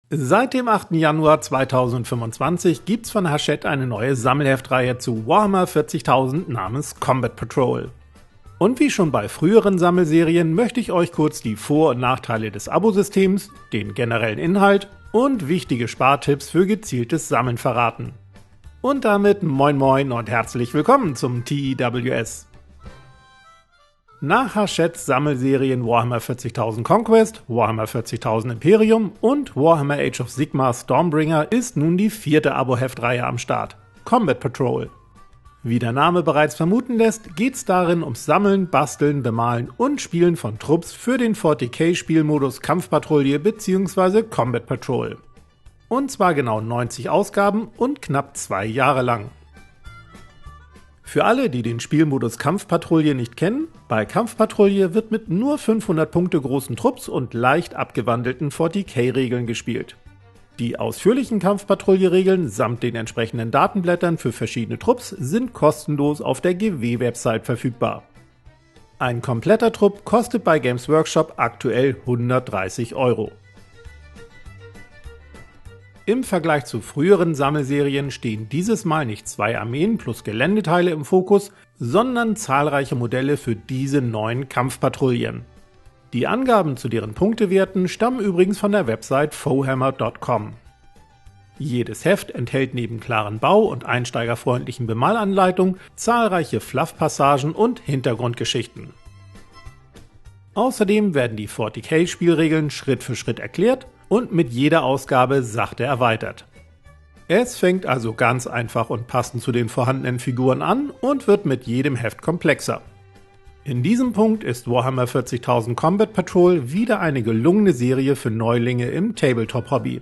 Seit dem 8. Januar 2025 gibt's von Hachette eine neue Sammelheftreihe zu Warhammer 40.000 namens Combat Patrol. Und wie schon bei früheren Sammelserien möchte ich euch kurz die Vor- und Nachteile des Abosystems, den generellen Inhalt und wichtige Spartipps für gezieltes Sammeln verraten. Und damit moin moin und herzlich willkommen zum TEWS. Nach Hachettes Sammelserien Warhammer 40.000 Conquest, Warhammer 40.000 Imperium und Warhammer Age of Sigmar Stormbringer ist nun die 4. Abo-Heftreihe am Start, Combat Patrol. Wie der Name bereits vermuten lässt, geht's darin ums Sammeln, Basteln, Bemalen und Spielen von Trupps für den 40k-Spielmodus Kampfpatrouille bzw. Combat Patrol. Und zwar genau 90 Ausgaben und knapp 2 Jahre lang. Für alle, die den Spielmodus Kampfpatrouille nicht kennen, bei Kampfpatrouille wird mit nur 500 Punkte großen Trupps und leicht abgewandelten 40k-Regeln gespielt. Die ausführlichen Kampfpatrouille-Regeln samt den entsprechenden Datenblättern für verschiedene Trupps sind kostenlos auf der GW-Website verfügbar. Ein kompletter Trupp kostet bei Games Workshop aktuell 130 €. Im Vergleich zu früheren Sammelserien stehen dieses Mal nicht 2 Armeen plus Geländeteile im Fokus, sondern zahlreiche Modelle für diese neuen Kampfpatrouillen. Die Angaben zu deren Punktewerten stammen übrigens von der Website fohammer.com. Jedes Heft enthält neben klaren Bau- und einsteigerfreundlichen Bemalanleitungen zahlreiche Fluff-Passagen und Hintergrundgeschichten. Außerdem werden die 40k-Spielregeln Schritt für Schritt erklärt und mit jeder Ausgabe sachte erweitert. Es fängt also ganz einfach und passend zu den vorhandenen Figuren an und wird mit jedem Heft komplexer. In diesem Punkt ist Warhammer 40.000 Combat Patrol wieder eine gelungene Serie für Neulinge im Tabletop-Hobby.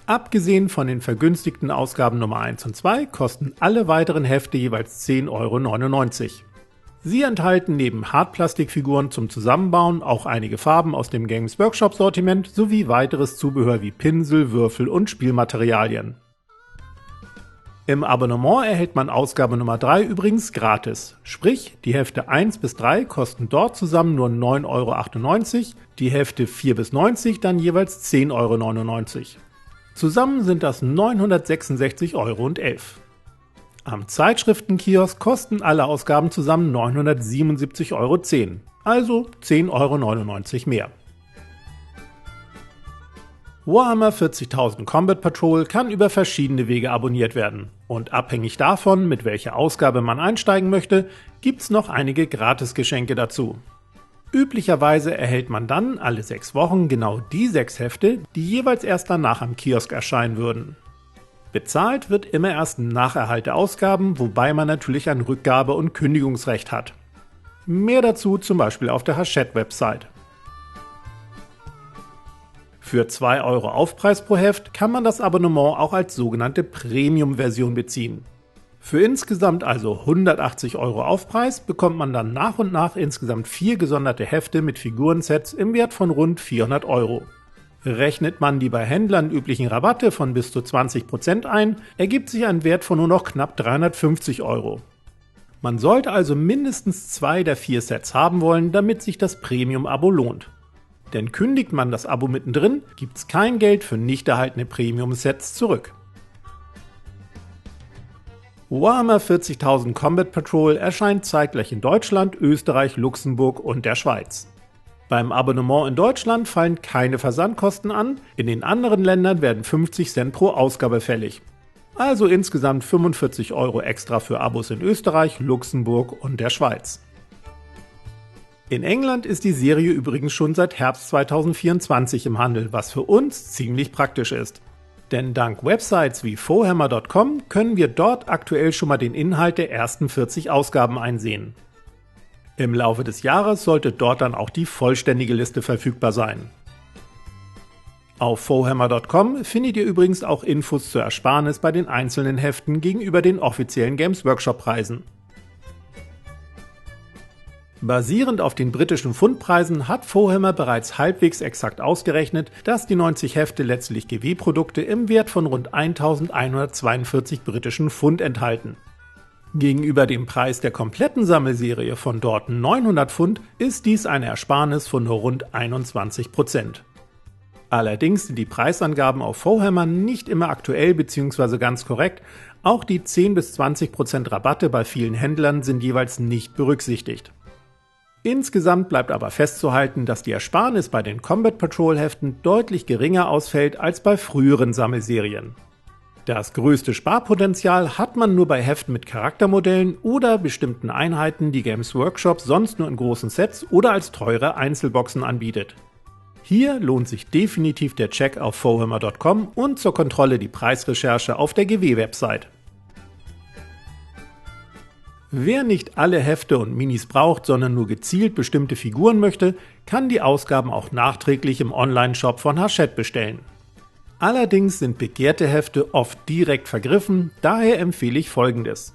Abgesehen von den vergünstigten Ausgaben Nummer 1 und 2 kosten alle weiteren Hefte jeweils 10,99 €. Sie enthalten neben Hartplastikfiguren zum Zusammenbauen auch einige Farben aus dem Games Workshop Sortiment sowie weiteres Zubehör wie Pinsel, Würfel und Spielmaterialien. Im Abonnement erhält man Ausgabe Nummer 3 übrigens gratis, sprich die Hefte 1 bis 3 kosten dort zusammen nur 9,98 €, die Hefte 4 bis 90 dann jeweils 10,99 €. Zusammen sind das 966,11 €. Am Zeitschriftenkiosk kosten alle Ausgaben zusammen 977,10 €, also 10,99 € mehr. Warhammer 40.000 Combat Patrol kann über verschiedene Wege abonniert werden und abhängig davon, mit welcher Ausgabe man einsteigen möchte, gibt's noch einige Gratisgeschenke dazu. Üblicherweise erhält man dann alle 6 Wochen genau die 6 Hefte, die jeweils erst danach am Kiosk erscheinen würden. Bezahlt wird immer erst nach Erhalt der Ausgaben, wobei man natürlich ein Rückgabe- und Kündigungsrecht hat. Mehr dazu zum Beispiel auf der Hachette-Website. Für 2 € Aufpreis pro Heft kann man das Abonnement auch als sogenannte Premium-Version beziehen. Für insgesamt also 180 € Aufpreis bekommt man dann nach und nach insgesamt 4 gesonderte Hefte mit Figurensets im Wert von rund 400 €. Rechnet man die bei Händlern üblichen Rabatte von bis zu 20% ein, ergibt sich ein Wert von nur noch knapp 350 €. Man sollte also mindestens 2 der 4 Sets haben wollen, damit sich das Premium-Abo lohnt. Denn kündigt man das Abo mittendrin, gibt's kein Geld für nicht erhaltene Premium-Sets zurück. Warhammer 40.000 Combat Patrol erscheint zeitgleich in Deutschland, Österreich, Luxemburg und der Schweiz. Beim Abonnement in Deutschland fallen keine Versandkosten an, in den anderen Ländern werden 50 Cent pro Ausgabe fällig. Also insgesamt 45 € extra für Abos in Österreich, Luxemburg und der Schweiz. In England ist die Serie übrigens schon seit Herbst 2024 im Handel, was für uns ziemlich praktisch ist. Denn dank Websites wie fohammer.com können wir dort aktuell schon mal den Inhalt der ersten 40 Ausgaben einsehen. Im Laufe des Jahres sollte dort dann auch die vollständige Liste verfügbar sein. Auf fohammer.com findet ihr übrigens auch Infos zur Ersparnis bei den einzelnen Heften gegenüber den offiziellen Games Workshop Preisen. Basierend auf den britischen Pfundpreisen hat Fohammer bereits halbwegs exakt ausgerechnet, dass die 90 Hefte letztlich GW-Produkte im Wert von rund 1.142 britischen Pfund enthalten. Gegenüber dem Preis der kompletten Sammelserie von dort 900 Pfund ist dies eine Ersparnis von nur rund 21%. Allerdings sind die Preisangaben auf Foehammer nicht immer aktuell bzw. ganz korrekt. Auch die 10–20% Rabatte bei vielen Händlern sind jeweils nicht berücksichtigt. Insgesamt bleibt aber festzuhalten, dass die Ersparnis bei den Combat Patrol Heften deutlich geringer ausfällt als bei früheren Sammelserien. Das größte Sparpotenzial hat man nur bei Heften mit Charaktermodellen oder bestimmten Einheiten, die Games Workshop sonst nur in großen Sets oder als teure Einzelboxen anbietet. Hier lohnt sich definitiv der Check auf foehammer.com und zur Kontrolle die Preisrecherche auf der GW-Website. Wer nicht alle Hefte und Minis braucht, sondern nur gezielt bestimmte Figuren möchte, kann die Ausgaben auch nachträglich im Online-Shop von Hachette bestellen. Allerdings sind begehrte Hefte oft direkt vergriffen, daher empfehle ich Folgendes.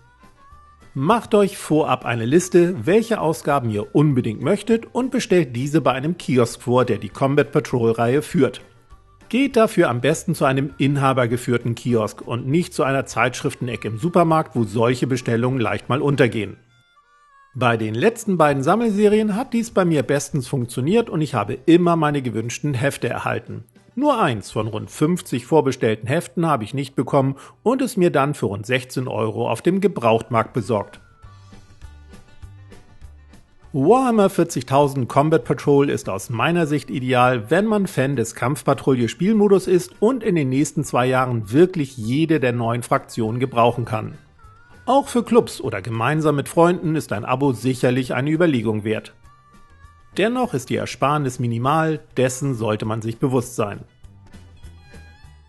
Macht euch vorab eine Liste, welche Ausgaben ihr unbedingt möchtet und bestellt diese bei einem Kiosk vor, der die Combat Patrol Reihe führt. Geht dafür am besten zu einem inhabergeführten Kiosk und nicht zu einer Zeitschriftenecke im Supermarkt, wo solche Bestellungen leicht mal untergehen. Bei den letzten beiden Sammelserien hat dies bei mir bestens funktioniert und ich habe immer meine gewünschten Hefte erhalten. Nur eins von rund 50 vorbestellten Heften habe ich nicht bekommen und es mir dann für rund 16 € auf dem Gebrauchtmarkt besorgt. Warhammer 40.000 Combat Patrol ist aus meiner Sicht ideal, wenn man Fan des Kampfpatrouille-Spielmodus ist und in den nächsten 2 Jahren wirklich jede der neuen Fraktionen gebrauchen kann. Auch für Clubs oder gemeinsam mit Freunden ist ein Abo sicherlich eine Überlegung wert. Dennoch ist die Ersparnis minimal, dessen sollte man sich bewusst sein.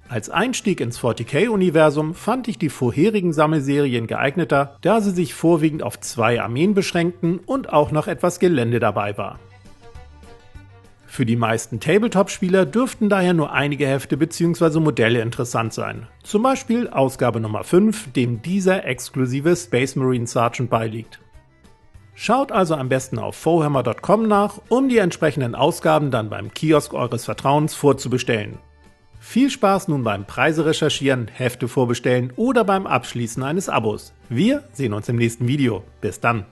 Als Einstieg ins 40k-Universum fand ich die vorherigen Sammelserien geeigneter, da sie sich vorwiegend auf 2 Armeen beschränkten und auch noch etwas Gelände dabei war. Für die meisten Tabletop-Spieler dürften daher nur einige Hefte bzw. Modelle interessant sein. Zum Beispiel Ausgabe Nummer 5, dem dieser exklusive Space Marine Sergeant beiliegt. Schaut also am besten auf foehammer.com nach, um die entsprechenden Ausgaben dann beim Kiosk eures Vertrauens vorzubestellen. Viel Spaß nun beim Preise recherchieren, Hefte vorbestellen oder beim Abschließen eines Abos. Wir sehen uns im nächsten Video. Bis dann!